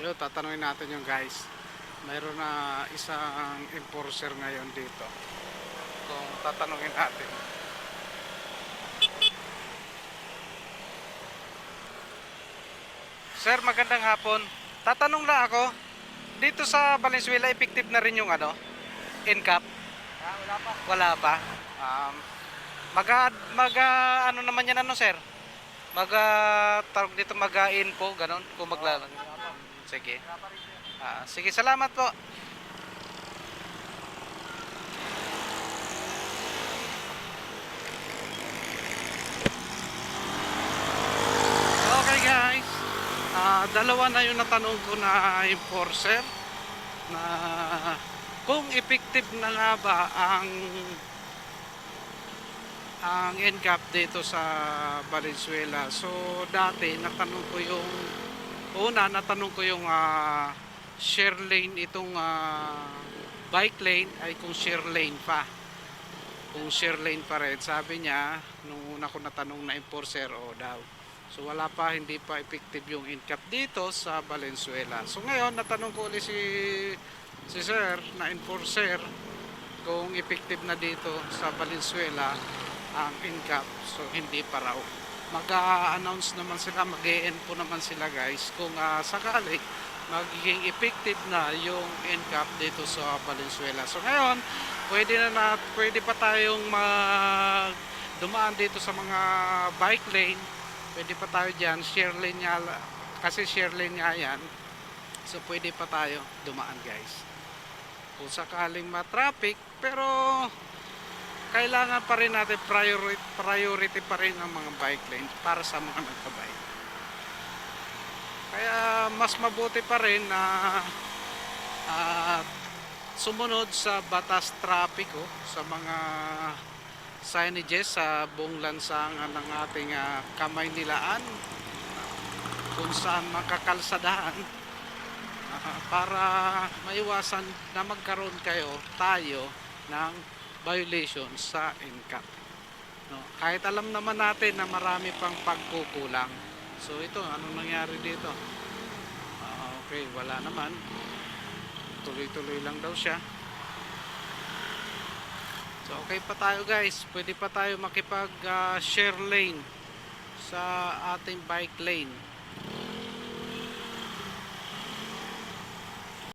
Yun, tatanungin natin yung guys. Mayroon na isang enforcer ngayon dito. Kung tatanungin natin. Sir, magandang hapon. Tatanong lang ako. Dito sa Valenzuela, effective na rin yung NCAP? Wala pa. Wala pa. Um, ano naman yan sir? Tawag dito info ganon kung maglalang. Wala pa. Sige. Wala pa rin siya. Sige, salamat po. Okay guys. Dalawa na yung natanong ko na enforcer na kung effective na nga ba ang NCAP dito sa Valenzuela. So dati natanong ko yung share lane itong bike lane ay kung share lane pa. Kung share lane pa rin. Sabi niya nung una ko natanong na enforcer daw. So wala pa, hindi pa effective yung NCAP dito sa Valenzuela. So ngayon natanong ko ulit si sir na enforcer kung effective na dito sa Valenzuela ang NCAP. So hindi pa raw. Mag-a-announce naman sila, mag-e-info naman sila guys kung sakali magiging effective na yung NCAP dito sa Valenzuela. So ngayon, pwede pa tayong dumaan dito sa mga bike lane. Pwede pa tayo dyan, share lane nga, kasi share lane nga yan. So pwede pa tayo dumaan guys. Kung sakaling ma-traffic, pero kailangan pa rin natin priority pa rin ang mga bike lane para sa mga nagka-bike. Kaya mas mabuti pa rin na sumunod sa batas trapiko sa mga signages sa buong lansangan ng ating Kamaynilaan kung saan makakalsadahan para maiwasan na magkaroon tayo ng violation sa NCAP. No? Kahit alam naman natin na marami pang pagkukulang. So ito, anong nangyari dito? Okay, wala naman. Tuloy-tuloy lang daw siya. So okay pa tayo guys. Pwede pa tayo makipag share lane sa ating bike lane.